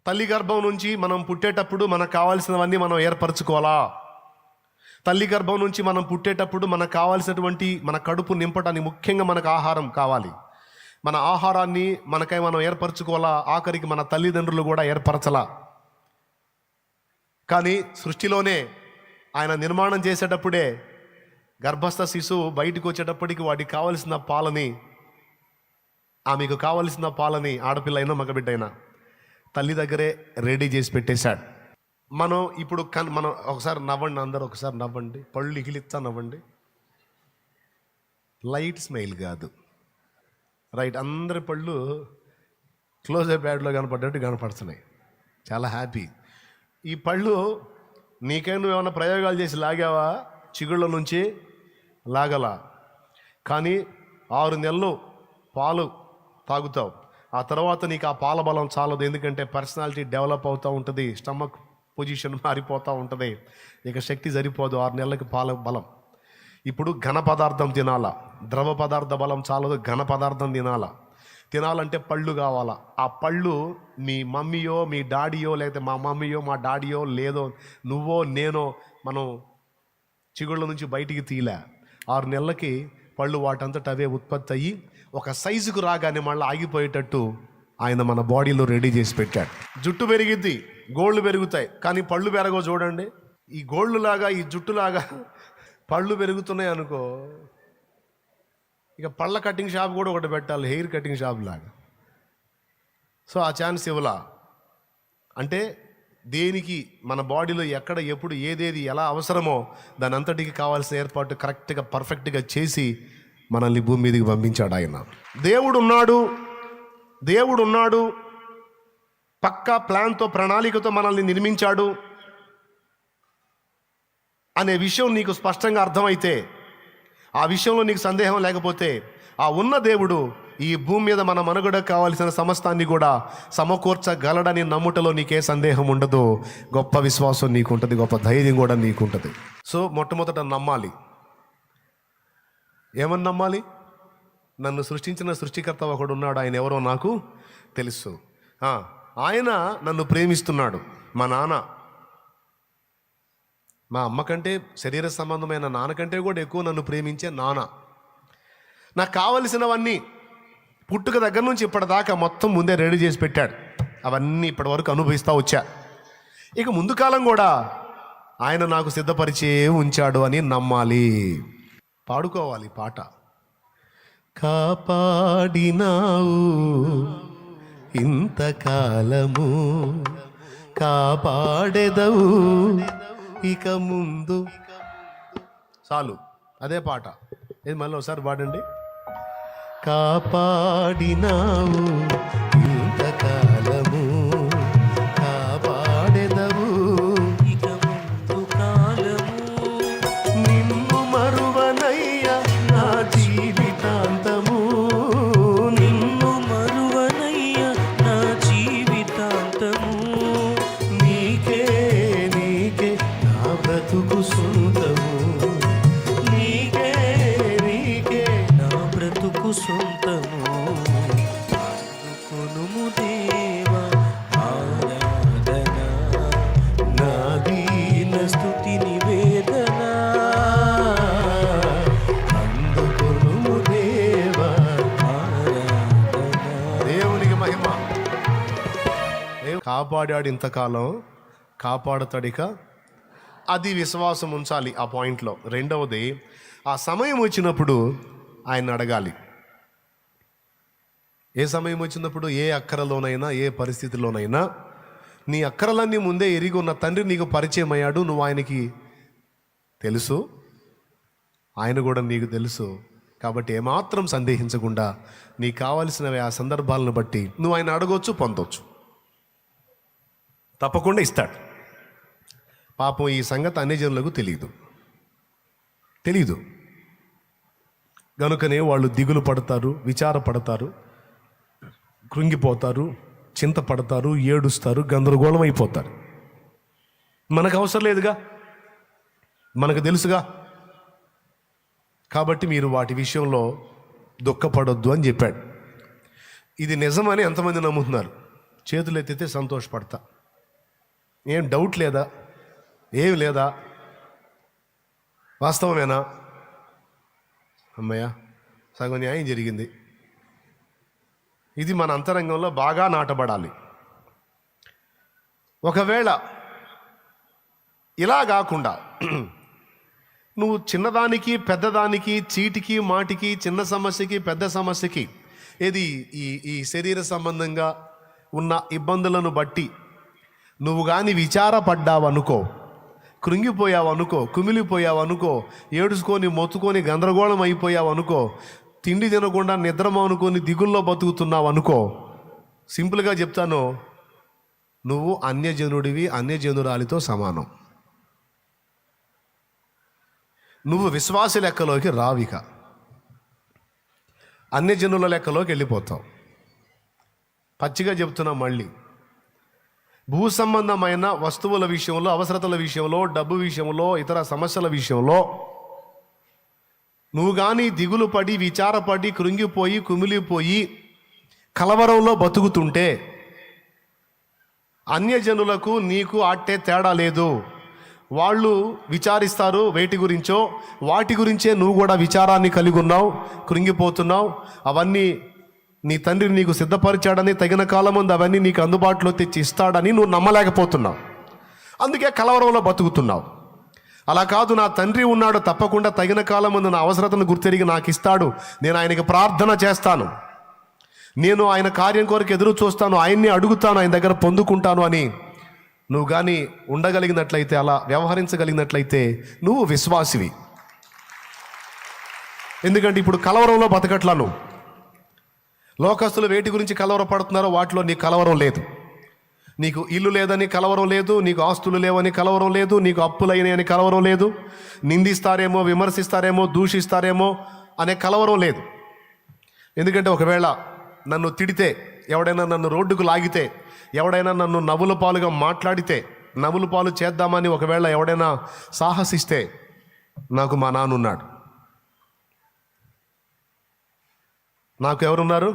తల్లి గర్భం నుంచి మనం పుట్టేటప్పుడు మనకు కావాల్సినవన్నీ మనం ఏర్పరచుకోవాలా. తల్లి గర్భం నుంచి మనం పుట్టేటప్పుడు మనకు కావాల్సినటువంటి మన కడుపు నింపడానికి ముఖ్యంగా మనకు ఆహారం కావాలి. మన ఆహారాన్ని మనకై మనం ఏర్పరచుకోవాలా. ఆఖరికి మన తల్లిదండ్రులు కూడా ఏర్పరచలా. కానీ సృష్టిలోనే ఆయన నిర్మాణం చేసేటప్పుడే గర్భస్థ శిశువు బయటకు వచ్చేటప్పటికి వాడికి కావలసిన పాలని, ఆమెకు కావలసిన పాలని, ఆడపిల్ల అయినా మగబిడ్డ అయినా తల్లి దగ్గరే రెడీ చేసి పెట్టేశాడు. మనం ఇప్పుడు మనం ఒకసారి నవ్వండి, అందరూ ఒకసారి నవ్వండి, పళ్ళు ఇగిలిచ్చా నవ్వండి. లైట్ స్మైల్ కాదు, రైట్. అందరి పళ్ళు క్లోజప్ యాడ్లో కనపడ్డట్టు కనపడుతున్నాయి. చాలా హ్యాపీ. ఈ పళ్ళు నీకే నువ్వేమన్నా ప్రయోగాలు చేసి లాగావా? చిగుళ్ళ నుంచి లాగలా. కానీ 6 నెలలు పాలు తాగుతావు. ఆ తర్వాత నీకు ఆ పాల బలం చాలదు. ఎందుకంటే పర్సనాలిటీ డెవలప్ అవుతూ ఉంటుంది, స్టమక్ పొజిషన్ మారిపోతూ ఉంటుంది, ఇక శక్తి సరిపోదు. 6 నెలలకి పాల బలం. ఇప్పుడు ఘన పదార్థం తినాలా. ద్రవ పదార్థ బలం చాలదు, ఘన పదార్థం తినాలంటే పళ్ళు కావాలా. ఆ పళ్ళు మీ మమ్మీయో మీ డాడీయో, లేకపోతే మా మమ్మీయో మా డాడీయో, లేదో నువ్వో నేనో మనం చిగుళ్ళ నుంచి బయటికి తీలే. 6 నెలలకి పళ్ళు వాటంతట అవే ఉత్పత్తి అయ్యి ఒక సైజుకు రాగానే మళ్ళీ ఆగిపోయేటట్టు ఆయన మన బాడీలో రెడీ చేసి పెట్టాడు. జుట్టు పెరిగిద్ది, గోళ్ళు పెరుగుతాయి, కానీ పళ్ళు పెరగవు. చూడండి, ఈ గోళ్ళు లాగా ఈ జుట్టులాగా పళ్ళు పెరుగుతున్నాయి అనుకో, ఇక పళ్ళ కటింగ్ షాప్ కూడా ఒకటి పెట్టాలి, హెయిర్ కటింగ్ షాప్ లాగా. సో ఆ ఛాన్స్ ఇవ్వలా. అంటే దేనికి మన బాడీలో ఎక్కడ ఎప్పుడు ఏదేది ఎలా అవసరమో దాని అంతటికి కావాల్సిన ఏర్పాటు కరెక్ట్గా పర్ఫెక్ట్గా చేసి మనల్ని భూమి మీదకి పంపించాడు ఆయన. దేవుడు ఉన్నాడు, పక్కా ప్లాన్తో ప్రణాళికతో మనల్ని నిర్మించాడు అనే విషయం నీకు స్పష్టంగా అర్థమైతే, ఆ విషయంలో నీకు సందేహం లేకపోతే, ఆ ఉన్న దేవుడు ఈ భూమి మీద మన మనుగడకు కావాల్సిన సమస్తాన్ని కూడా సమకూర్చగలడని నమ్ముటలో నీకే సందేహం ఉండదు. గొప్ప విశ్వాసం నీకుంటుంది, గొప్ప ధైర్యం కూడా నీకుంటుంది. సో మొట్టమొదట నమ్మాలి. ఏమని నమ్మాలి? నన్ను సృష్టించిన సృష్టికర్త ఒకడు ఉన్నాడు, ఆయన ఎవరో నాకు తెలుసు. ఆయన నన్ను ప్రేమిస్తున్నాడు. మా నాన్న, మా అమ్మ కంటే, శరీర సంబంధమైన నాన్నకంటే కూడా ఎక్కువ నన్ను ప్రేమించే నాన్న నాకు కావలసినవన్నీ పుట్టుక దగ్గర నుంచి ఇప్పటిదాకా మొత్తం ముందే రెడీ చేసి పెట్టాడు. అవన్నీ ఇప్పటి వరకు అనుభవిస్తూ వచ్చా. ఇక ముందు కాలం కూడా ఆయన నాకు సిద్ధపరిచే ఉంచాడు అని నమ్మాలి. పాడుకోవాలి పాట. కాపాడినావు ఇంతకాలము, కాపాడెదవు ఇక ముందు. చాలు, అదే పాట. ఇది మళ్ళీ ఒకసారి పాడండి. కాపాడినావు ఇంతకాలము, కాపాడెదవు ఇక ముందు కాలము, నిన్ను మరువనయ్య నా జీవితాంతము, నిన్ను మరువనయ్య నా జీవితాంతము, నీకే నా బ్రతుకు సొంతము, నీకే నా బ్రతుకు సొంతము. అందుకొనుము దేవా ఆరాధన, నా దీన స్తుతి నివేదన. అందుకొనుము దేవా ఆరాధన. దేవునికి మహిమ. కాపాడాడు ఇంతకాలం, కాపాడుతాడిక. అది విశ్వాసం ఉంచాలి ఆ పాయింట్లో. రెండవది, ఆ సమయం వచ్చినప్పుడు ఆయన అడగాలి. ఏ సమయం వచ్చినప్పుడు? ఏ అక్కరలోనైనా, ఏ పరిస్థితిలోనైనా నీ అక్కరలన్నీ ముందే ఎరిగి ఉన్న తండ్రి నీకు పరిచయం అయ్యాడు. నువ్వు ఆయనకి తెలుసు, ఆయన కూడా నీకు తెలుసు. కాబట్టి ఏమాత్రం సందేహించకుండా నీకు కావలసినవి ఆ సందర్భాలను బట్టి నువ్వు ఆయన అడగొచ్చు, పొందొచ్చు. తప్పకుండా ఇస్తాడు. పాపం ఈ సంగతి అన్ని జనులకు తెలీదు గనుకనే వాళ్ళు దిగులు పడతారు, విచారపడతారు, కృంగిపోతారు, చింతపడతారు, ఏడుస్తారు, గందరగోళం అయిపోతారు. మనకు అవసరం లేదుగా, మనకు తెలుసుగా. కాబట్టి మీరు వాటి విషయంలో దుఃఖపడొద్దు అని చెప్పాడు. ఇది నిజమని ఎంతమంది నమ్ముతున్నారు? చేతులు ఎత్తితే సంతోషపడతా. ఏం డౌట్ లేదా? ఏం లేదా? వాస్తవమేనా? అమ్మయ్య, సగం న్యాయం జరిగింది. ఇది మన అంతరంగంలో బాగా నాటబడాలి. ఒకవేళ ఇలా కాకుండా నువ్వు చిన్నదానికి పెద్దదానికి, చీటికి మాటికి, చిన్న సమస్యకి పెద్ద సమస్యకి, ఏది ఈ శరీర సంబంధంగా ఉన్న ఇబ్బందులను బట్టి నువ్వు కానీ విచారపడ్డావనుకో, కృంగిపోయావనుకో, కుమిలిపోయావనుకో, ఏడుచుకొని మొత్తుకొని గందరగోళం అయిపోయావనుకో, తిండి తినకుండా నిద్రమానుకొని దిగుల్లో బతుకుతున్నావు అనుకో, సింపుల్గా చెప్తాను, నువ్వు అన్యజనుడివి, అన్యజనురాలితో సమానం. నువ్వు విశ్వాస లెక్కలోకి రావిక, అన్యజనుల లెక్కలోకి వెళ్ళిపోతావు. పచ్చిగా చెప్తున్నా మళ్ళీ, భూ సంబంధమైన వస్తువుల విషయంలో, అవసరతల విషయంలో, డబ్బు విషయంలో, ఇతర సమస్యల విషయంలో నువ్వు కానీ దిగులు పడి, విచారపడి, కృంగిపోయి, కుమిలిపోయి, కలవరంలో బతుకుతుంటే అన్యజనులకు నీకు అట్టే తేడా లేదు. వాళ్ళు విచారిస్తారు వేటి గురించో, వాటి గురించే నువ్వు కూడా విచారాన్ని కలిగి ఉన్నావు, కృంగిపోతున్నావు. అవన్నీ నీ తండ్రి నీకు సిద్ధపరిచాడని, తగిన కాలం ముందు అవన్నీ నీకు అందుబాటులో తెచ్చి ఇస్తాడని నువ్వు నమ్మలేకపోతున్నావు. అందుకే కలవరంలో బతుకుతున్నావు. అలా కాదు, నా తండ్రి ఉన్నాడు, తప్పకుండా తగిన కాలం ముందు నా అవసరతను గుర్తెరిగి నాకు ఇస్తాడు, నేను ఆయనకి ప్రార్థన చేస్తాను, నేను ఆయన కార్యం కొరకు ఎదురు చూస్తాను, ఆయన్ని అడుగుతాను, ఆయన దగ్గర పొందుకుంటాను అని నువ్వు కానీ ఉండగలిగినట్లయితే, అలా వ్యవహరించగలిగినట్లయితే నువ్వు విశ్వాసివి. ఎందుకంటే ఇప్పుడు కలవరంలో బతకట్లా. నువ్వు లోకస్తులు వేటి గురించి కలవరపడుతున్నారో వాటిలో నీ కలవరం లేదు. నీకు ఇల్లు లేదని కలవరం లేదు, నీకు ఆస్తులు లేవని కలవరం లేదు, నీకు అప్పులైనవి అని కలవరం లేదు, నిందిస్తారేమో, విమర్శిస్తారేమో, దూషిస్తారేమో అనే కలవరం లేదు. ఎందుకంటే ఒకవేళ నన్ను తిడితే, ఎవడైనా నన్ను రోడ్డుకు లాగితే, ఎవడైనా నన్ను నవ్వుల పాలుగా మాట్లాడితే, నవ్వుల పాలు చేద్దామని ఒకవేళ ఎవడైనా సాహసిస్తే, నాకు మా నాన్న ఉన్నాడు. నాకు ఎవరున్నారు?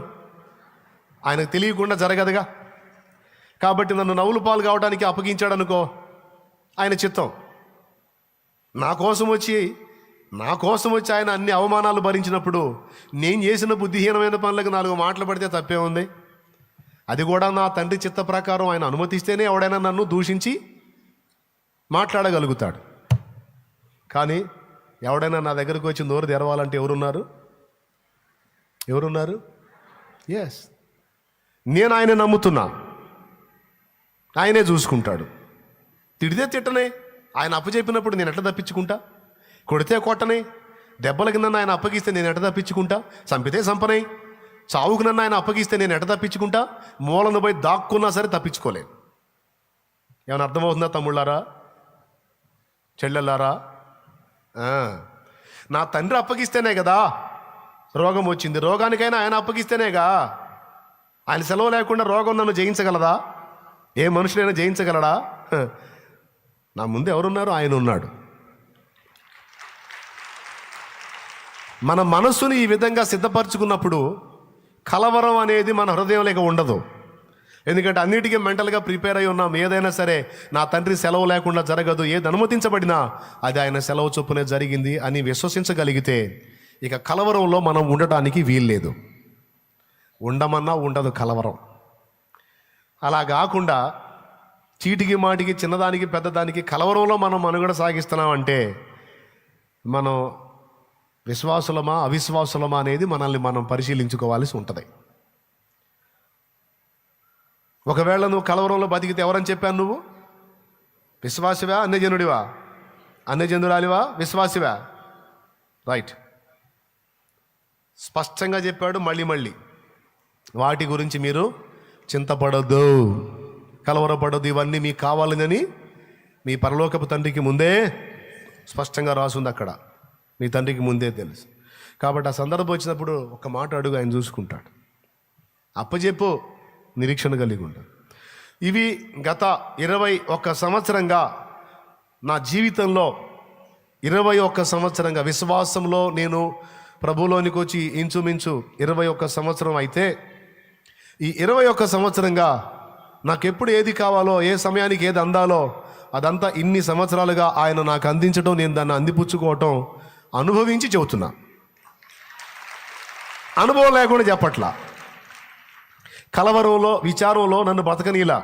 ఆయనకు తెలియకుండా జరగదుగా. కాబట్టి నన్ను నవ్వుల పాలు కావడానికి అప్పగించాడు అనుకో, ఆయన చిత్తం. నా కోసం వచ్చి ఆయన అన్ని అవమానాలు భరించినప్పుడు నేను చేసిన బుద్ధిహీనమైన పనులకు 4 మాటలు పడితే తప్పే ఉంది. అది కూడా నా తండ్రి చిత్త ప్రకారం ఆయన అనుమతిస్తేనే ఎవడైనా నన్ను దూషించి మాట్లాడగలుగుతాడు. కానీ ఎవడైనా నా దగ్గరకు వచ్చి నోరు తెరవాలంటే ఎవరున్నారు? ఎస్, నేను ఆయన నమ్ముతున్నా, ఆయనే చూసుకుంటాడు. తిడితే తిట్టనే, ఆయన అప్పచెప్పినప్పుడు నేను ఎట్లా తప్పించుకుంటా? కొడితే కొట్టనే, దెబ్బలకి నన్ను ఆయన అప్పగిస్తే నేను ఎట్లా తప్పించుకుంటా? చంపితే చంపనే, చావుకు నన్ను ఆయన అప్పగిస్తే నేను ఎట్లా తప్పించుకుంటా? మూలను పోయి దాక్కున్నా సరే తప్పించుకోలేను. ఏమైనా అర్థమవుతుందా తమ్ముళ్ళారా, చెల్లెళ్ళారా? నా తండ్రి అప్పగిస్తేనే కదా రోగం వచ్చింది. రోగానికైనా ఆయన అప్పగిస్తేనేగా. ఆయన సెలవు లేకుండా రోగం నన్ను జయించగలదా? ఏ మనుషులైనా జయించగలడా? నా ముందు ఎవరున్నారు? ఆయన ఉన్నాడు. మన మనస్సుని ఈ విధంగా సిద్ధపరచుకున్నప్పుడు కలవరం అనేది మన హృదయంలోకి ఉండదు. ఎందుకంటే అన్నిటికీ మెంటల్గా ప్రిపేర్ అయి ఉన్నాం. ఏదైనా సరే నా తండ్రి సెలవు లేకుండా జరగదు, ఏది అనుమతించబడినా అది ఆయన సెలవు చొప్పునే జరిగింది అని విశ్వసించగలిగితే ఇక కలవరంలో మనం ఉండటానికి వీల్లేదు. ఉండమన్నా ఉండదు కలవరం. అలా కాకుండా చీటికి మాటికి, చిన్నదానికి పెద్దదానికి కలవరంలో మనం మనుగడ సాగిస్తున్నామంటే మనం విశ్వాసులమా అవిశ్వాసులమా అనేది మనల్ని మనం పరిశీలించుకోవాల్సి ఉంటుంది. ఒకవేళ నువ్వు కలవరంలో బతికితే ఎవరని చెప్పాను? నువ్వు విశ్వాసివా, అన్యజనుడివా? అన్యజనురాలివా, విశ్వాసివా? రైట్. స్పష్టంగా చెప్పాడు. మళ్ళీ వాటి గురించి మీరు చింతపడద్దు, కలవరపడద్దు. ఇవన్నీ మీకు కావాలని మీ పరలోకపు తండ్రికి ముందే స్పష్టంగా రాసుంది. అక్కడ మీ తండ్రికి ముందే తెలుసు. కాబట్టి ఆ సందర్భం వచ్చినప్పుడు ఒక మాట అడుగు, ఆయన చూసుకుంటాడు. అప్పచెప్పు, నిరీక్షణ కలిగి ఉంటాడు. ఇవి గత 21 సంవత్సరంగా నా జీవితంలో 21 సంవత్సరంగా విశ్వాసంలో నేను ప్రభువులోనికి వచ్చి ఇంచుమించు 21 సంవత్సరం అయితే, ఈ 21 సంవత్సరంగా నాకెప్పుడు ఏది కావాలో, ఏ సమయానికి ఏది అందాలో అదంతా ఇన్ని సంవత్సరాలుగా ఆయన నాకు అందించడం, నేను దాన్ని అందిపుచ్చుకోవటం అనుభవించి చెబుతున్నా. అనుభవం లేకుండా చెప్పట్లా. కలవరంలో, విచారంలో నన్ను బతకనీలా.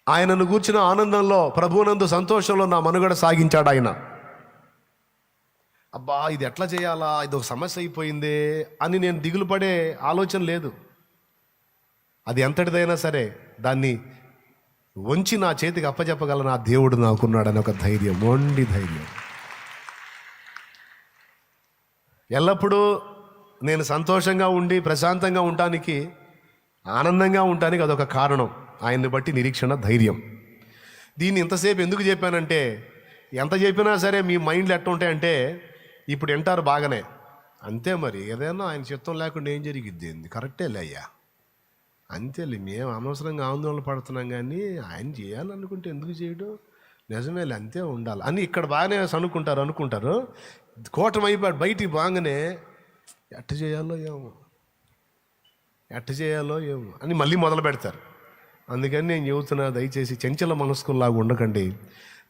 ఆయనను గూర్చిన ఆనందంలో, ప్రభువునందు సంతోషంలో నా మనుగడ సాగించాడు ఆయన. అబ్బా ఇది ఎట్లా చేయాలా, ఇది ఒక సమస్య అయిపోయిందే అని నేను దిగులు పడే ఆలోచన లేదు. అది ఎంతటిదైనా సరే దాన్ని వంచి నా చేతికి అప్పచెప్పగల నా దేవుడు నాకున్నాడని ఒక ధైర్యం, మొండి ధైర్యం. ఎల్లప్పుడూ నేను సంతోషంగా ఉండి ప్రశాంతంగా ఉండటానికి, ఆనందంగా ఉండటానికి అదొక కారణం. ఆయన్ని బట్టి నిరీక్షణ, ధైర్యం. దీన్ని ఇంతసేపు ఎందుకు చెప్పానంటే, ఎంత చెప్పినా సరే మీ మైండ్లు ఎట్లా ఉంటాయంటే, ఇప్పుడు వింటారు బాగానే, అంతే మరి ఏదైనా ఆయన చిత్తం లేకుండా ఏం జరిగిద్ది, కరెక్టేలే అయ్యా, అంతేలే, మేము అనవసరంగా ఆందోళన పడుతున్నాం, కానీ ఆయన చేయాలనుకుంటే ఎందుకు చేయడం, నిజమేలే అంతే ఉండాలి అని ఇక్కడ బాగానే అనుకుంటారు. కూటమి అయిపోయాడు, బయటికి బాగానే ఎట్ట చేయాలో ఏమో అని మళ్ళీ మొదలు పెడతారు. అందుకని నేను చెబుతున్నా, దయచేసి చంచల మనస్కుల్లాగా ఉండకండి.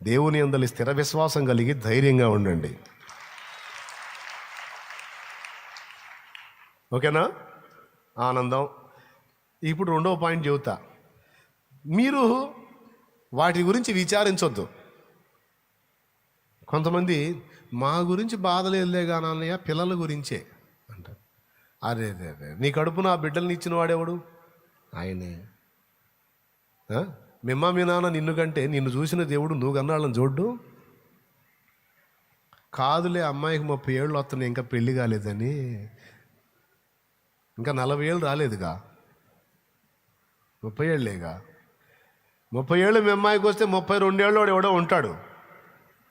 దేవుని యందలి స్థిర విశ్వాసం కలిగి ధైర్యంగా ఉండండి. ఓకేనా? ఆనందం. ఇప్పుడు రెండవ పాయింట్ చెబుతా. మీరు వాటి గురించి విచారించొద్దు. కొంతమంది మా గురించి బాధలేదులే కానీ అన్నయ్య, పిల్లల గురించే అంటారు. అరే నీ కడుపున ఆ బిడ్డల్ని ఇచ్చిన వాడేవాడు? ఆయనే. మిమ్మ మీ నాన్న నిన్ను కంటే నిన్ను చూసిన దేవుడు నువ్వు కన్నాళ్ళని చూడ్డు. కాదులే అమ్మాయికి 30 ఏళ్ళు వస్తున్నాయి, ఇంకా పెళ్లి కాలేదని, ఇంకా 40 ఏళ్ళు రాలేదుగా, 30 ఏళ్ళేగా. 30 ఏళ్ళు మీ అమ్మాయికి వస్తే 32 ఏళ్ళు వాడు ఎవడో ఉంటాడు,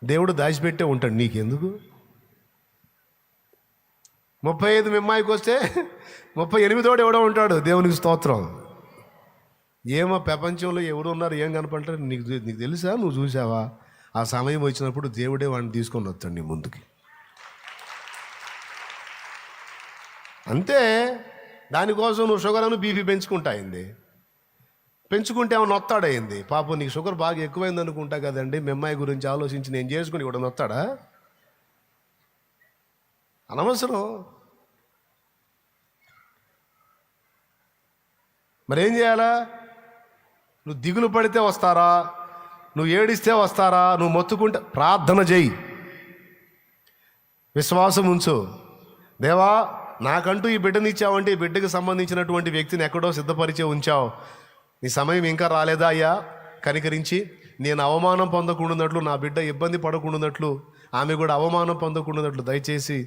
దేవుడు దాచిపెట్టే ఉంటాడు. నీకెందుకు? 35 మీ అమ్మాయికి వస్తే 38 ఎవడో ఉంటాడు, దేవునికి స్తోత్రం. ఏమో ప్రపంచంలో ఎవరు ఉన్నారు, ఏం కనపడతారు నీకు తెలుసా? నువ్వు చూసావా? ఆ సమయం వచ్చినప్పుడు దేవుడే వాడిని తీసుకొని వస్తాడు నీ ముందుకి. అంతే. దానికోసం నువ్వు షుగర్ అని బీపీ పెంచుకుంటాయింది, పెంచుకుంటే ఏమన్నా నొత్తాడయింది. పాపం నీకు షుగర్ బాగా ఎక్కువైంది అనుకుంటా కదండి, మీ అమ్మాయి గురించి ఆలోచించి నేను చేసుకుని కూడా నొత్తాడా? అనవసరం. మరేం చేయాలా? నువ్వు దిగులు పడితే వస్తారా, నువ్వు ఏడిస్తే వస్తారా, నువ్వు మొత్తుకుంటే ప్రార్థన చేయి, విశ్వాసం ఉంచు. దేవా, నాకంటూ ఈ బిడ్డని ఇచ్చావంటే ఈ బిడ్డకు సంబంధించినటువంటి వ్యక్తిని ఎక్కడో సిద్ధపరిచే ఉంచావు, నీ సమయం ఇంకా రాలేదా అయ్యా? కనికరించి నేను అవమానం పొందకుండాన్నట్లు, నా బిడ్డ ఇబ్బంది పడకుండాన్నట్లు, ఆమె కూడా అవమానం పొందకుండాన్నట్లు దయచేసి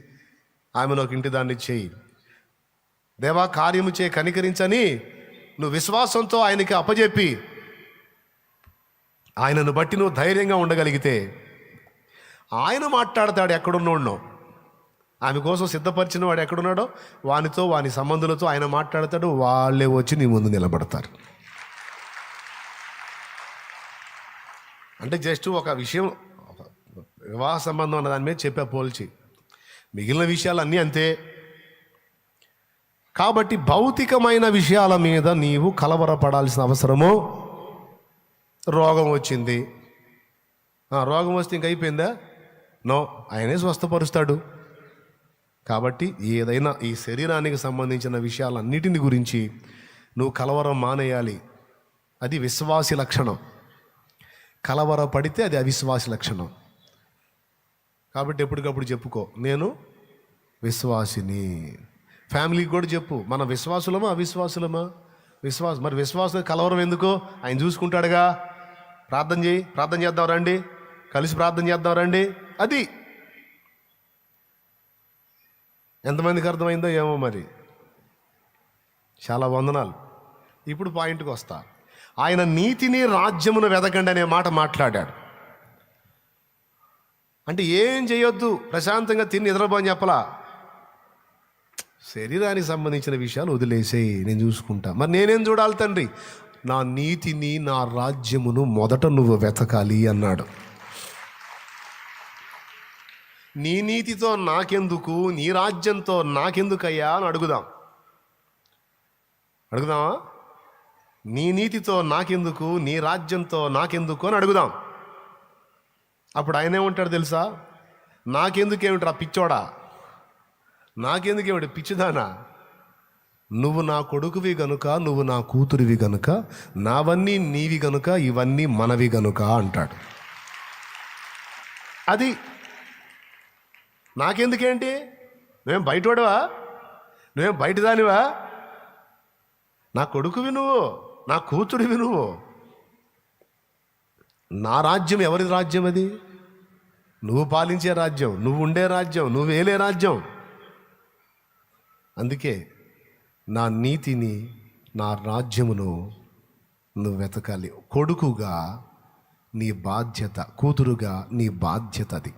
ఆమెను ఒక ఇంటి దాన్ని చేయి. దేవా, కార్యము చేయి, కనికరించని నువ్వు విశ్వాసంతో ఆయనకి అప్పజెప్పి ఆయనను బట్టి నువ్వు ధైర్యంగా ఉండగలిగితే ఆయన మాట్లాడతాడు. ఎక్కడున్నోడో ఆమె కోసం సిద్ధపరిచిన వాడు ఎక్కడున్నాడో వానితో, వాని సంబంధులతో ఆయన మాట్లాడతాడు. వాళ్ళే వచ్చి నీ ముందు నిలబడతారు. అంటే జస్ట్ ఒక విషయం, వివాహ సంబంధం అన్న దాని మీద చెప్పా పోల్చి, మిగిలిన విషయాలన్నీ అంతే. కాబట్టి భౌతికమైన విషయాల మీద నీవు కలవరపడాల్సిన అవసరము. రోగం వచ్చింది, రోగం వస్తే ఇంక అయిపోయిందా? నో, ఆయనే స్వస్థపరుస్తాడు. కాబట్టి ఏదైనా ఈ శరీరానికి సంబంధించిన విషయాలన్నిటిని గురించి నువ్వు కలవరం మానేయాలి. అది విశ్వాసి లక్షణం. కలవరపడితే అది అవిశ్వాసి లక్షణం. కాబట్టి ఎప్పటికప్పుడు చెప్పుకో, నేను విశ్వాసిని. ఫ్యామిలీకి కూడా చెప్పు, మన విశ్వాసులమా అవిశ్వాసులమా? మరి విశ్వాసం కలవరం ఎందుకో? ఆయన చూసుకుంటాడుగా. ప్రార్థన చేయి, ప్రార్థన చేద్దాం రండి, కలిసి ప్రార్థన చేద్దాం రండి. అది ఎంతమందికి అర్థమైందో ఏమో మరి. చాలా వందనాలు. ఇప్పుడు పాయింట్కి వస్తా. ఆయన నీతిని రాజ్యమును వెదకండి అనే మాట మాట్లాడాడు. అంటే ఏం చేయొద్దు, ప్రశాంతంగా తిని నిద్రపోని చెప్పలా. శరీరానికి సంబంధించిన విషయాలు వదిలేసేయి, నేను చూసుకుంటా. మరి నేనేం చూడాలి తండ్రి? నా నీతిని, నా రాజ్యమును మొదట నువ్వు వెతకాలి అన్నాడు. నీ నీతితో నాకెందుకు, నీ రాజ్యంతో నాకెందుకయ్యా అని అడుగుదామా? నీ నీతితో నాకెందుకు, నీ రాజ్యంతో నాకెందుకు అని అడుగుదాం. అప్పుడు ఆయన ఏమంటాడు తెలుసా? నాకెందుకేమిట్రా పిచ్చోడా, నాకెందుకేమిటి పిచ్చిదానా, నువ్వు నా కొడుకువి గనుక, నువ్వు నా కూతురివి గనుక, నావన్నీ నీవి గనుక, ఇవన్నీ మనవి గనుక అంటాడు. అది నాకెందుకేంటి, నువ్వేం బయటోడవా, నువ్వేం బయటదానివా, నా కొడుకువి నువ్వు, నా కూతురివి నువ్వు. నా రాజ్యం ఎవరి రాజ్యం? అది నువ్వు పాలించే రాజ్యం, నువ్వు ఉండే రాజ్యం, నువ్వు వేలే రాజ్యం. అందుకే నా నీతిని, నా రాజ్యమును నువ్వు వెతకాలి. కొడుకుగా నీ బాధ్యత, కూతురుగా నీ బాధ్యత అది.